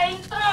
intro.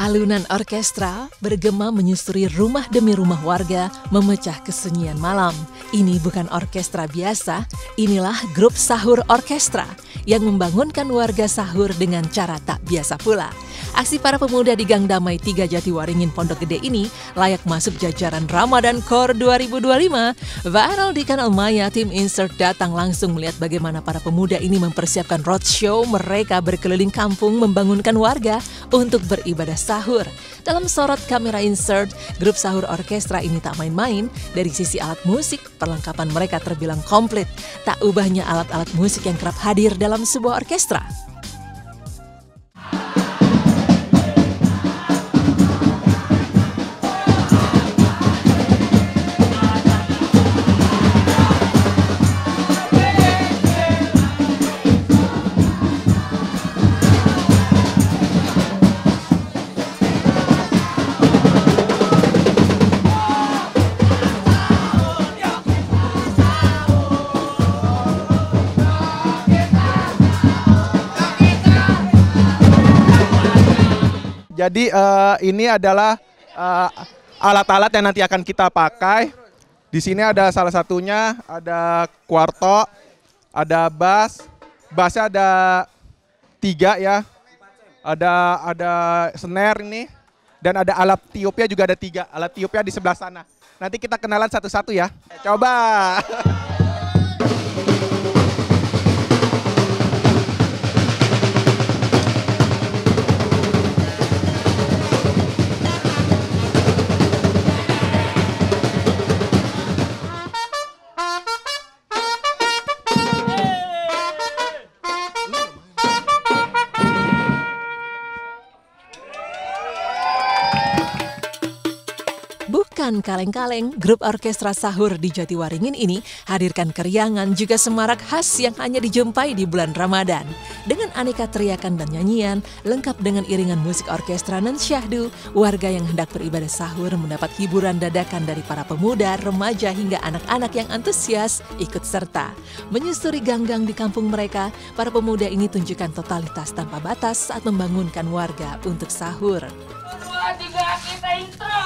Alunan orkestra bergema menyusuri rumah demi rumah warga, memecah kesunyian malam. Ini bukan orkestra biasa, inilah grup Sahur Orkestra yang membangunkan warga sahur dengan cara tak biasa pula. Aksi para pemuda di Gang Damai 3 Jatiwaringin Pondok Gede ini layak masuk jajaran Ramadan Core 2025. Viral di kanal Maya, tim Insert datang langsung melihat bagaimana para pemuda ini mempersiapkan roadshow mereka berkeliling kampung membangunkan warga untuk beribadah sahur. Dalam sorot kamera Insert, grup Sahur Orkestra ini tak main-main. Dari sisi alat musik, perlengkapan mereka terbilang komplit. Tak ubahnya alat-alat musik yang kerap hadir dalam sebuah orkestra. Jadi ini adalah alat-alat yang nanti akan kita pakai. Di sini ada salah satunya, ada kuarto, ada bass. Bassnya ada 3 ya. Ada snare ini, dan ada alat tiupnya juga ada 3. Alat tiupnya di sebelah sana. Nanti kita kenalan satu-satu ya. Coba. Bukan kaleng-kaleng, grup orkestra Sahur di Jatiwaringin ini hadirkan keriangan juga semarak khas yang hanya dijumpai di bulan Ramadan. Dengan aneka teriakan dan nyanyian, lengkap dengan iringan musik orkestra dan syahdu, warga yang hendak beribadah sahur mendapat hiburan dadakan dari para pemuda, remaja hingga anak-anak yang antusias ikut serta. Menyusuri gang-gang di kampung mereka, para pemuda ini tunjukkan totalitas tanpa batas saat membangunkan warga untuk sahur. 2, 3, kita intro.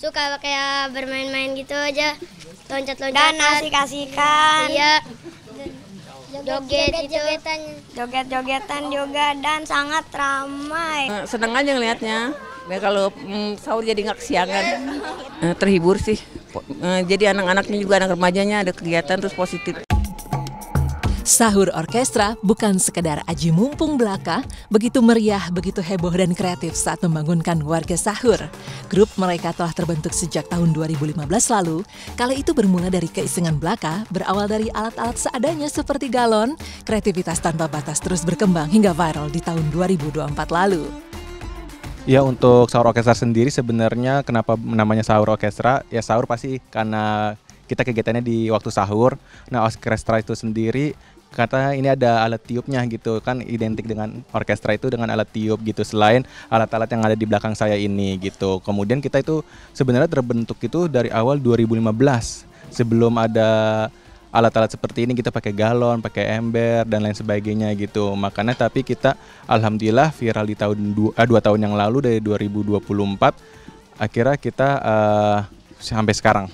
Suka kayak bermain-main gitu aja, loncat-loncat dan asik-asikan, iya, joget-jogetan juga, dan sangat ramai. Senang aja ngelihatnya. Ya, kalau sahur jadi nggak kesiangan, terhibur sih. Jadi anak-anaknya juga, anak remajanya ada kegiatan terus positif. Sahur Orkestra bukan sekedar aji mumpung belaka, begitu meriah, begitu heboh dan kreatif saat membangunkan warga sahur. Grup mereka telah terbentuk sejak tahun 2015 lalu. Kali itu bermula dari keisengan belaka, berawal dari alat-alat seadanya seperti galon. Kreativitas tanpa batas terus berkembang hingga viral di tahun 2024 lalu. Ya, untuk Sahur Orkestra sendiri sebenarnya kenapa namanya Sahur Orkestra? Ya sahur pasti karena kita kegiatannya di waktu sahur. Nah, orkestra itu sendiri kata ini ada alat tiupnya gitu kan, identik dengan orkestra itu dengan alat tiup gitu, selain alat-alat yang ada di belakang saya ini gitu. Kemudian kita itu sebenarnya terbentuk itu dari awal 2015 sebelum ada alat-alat seperti ini, kita pakai galon, pakai ember dan lain sebagainya gitu. Makanya tapi kita alhamdulillah viral di tahun 2 tahun yang lalu dari 2024, akhirnya kita sampai sekarang.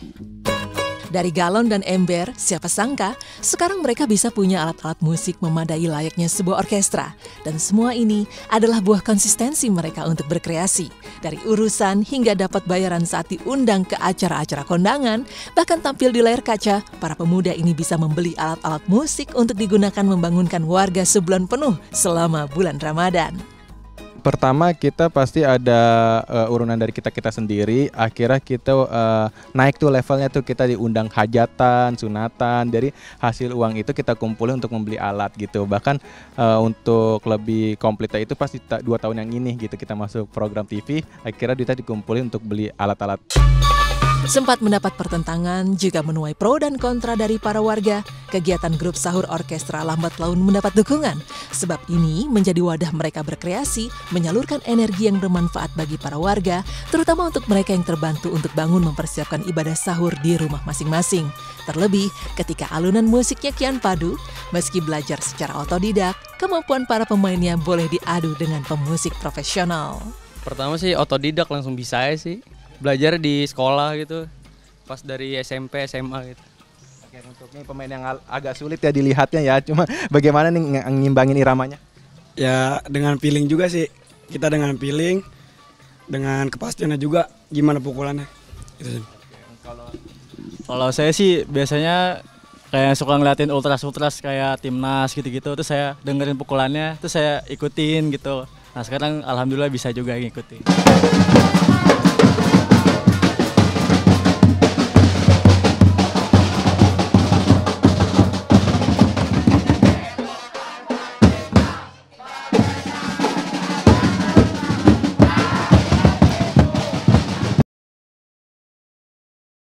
Dari galon dan ember, siapa sangka sekarang mereka bisa punya alat-alat musik memadai layaknya sebuah orkestra. Dan semua ini adalah buah konsistensi mereka untuk berkreasi. Dari urusan hingga dapat bayaran saat diundang ke acara-acara kondangan, bahkan tampil di layar kaca, para pemuda ini bisa membeli alat-alat musik untuk digunakan membangunkan warga sebulan penuh selama bulan Ramadan. Pertama kita pasti ada urunan dari kita sendiri, akhirnya kita naik tuh levelnya tuh, kita diundang hajatan, sunatan, dari hasil uang itu kita kumpulin untuk membeli alat gitu. Bahkan untuk lebih komplitnya itu pasti 2 tahun yang ini gitu kita masuk program TV, akhirnya kita dikumpulin untuk beli alat-alat. Sempat mendapat pertentangan juga menuai pro dan kontra dari para warga. Kegiatan grup sahur orkestra lambat laun mendapat dukungan. Sebab ini menjadi wadah mereka berkreasi, menyalurkan energi yang bermanfaat bagi para warga, terutama untuk mereka yang terbantu untuk bangun mempersiapkan ibadah sahur di rumah masing-masing. Terlebih ketika alunan musiknya kian padu, meski belajar secara otodidak, kemampuan para pemainnya boleh diadu dengan pemusik profesional. Pertama sih otodidak, langsung bisa ya sih. Belajar di sekolah gitu, pas dari SMP, SMA gitu. Oke, untuk ini pemain yang agak sulit ya dilihatnya ya, cuma bagaimana nih ngimbangin iramanya? Ya dengan feeling juga sih, kita dengan feeling, dengan kepastiannya juga gimana pukulannya. Gitu sih. Kalau saya sih biasanya kayak suka ngeliatin ultras kayak timnas gitu-gitu, terus saya dengerin pukulannya, terus saya ikutin gitu. Nah sekarang alhamdulillah bisa juga ngikutin.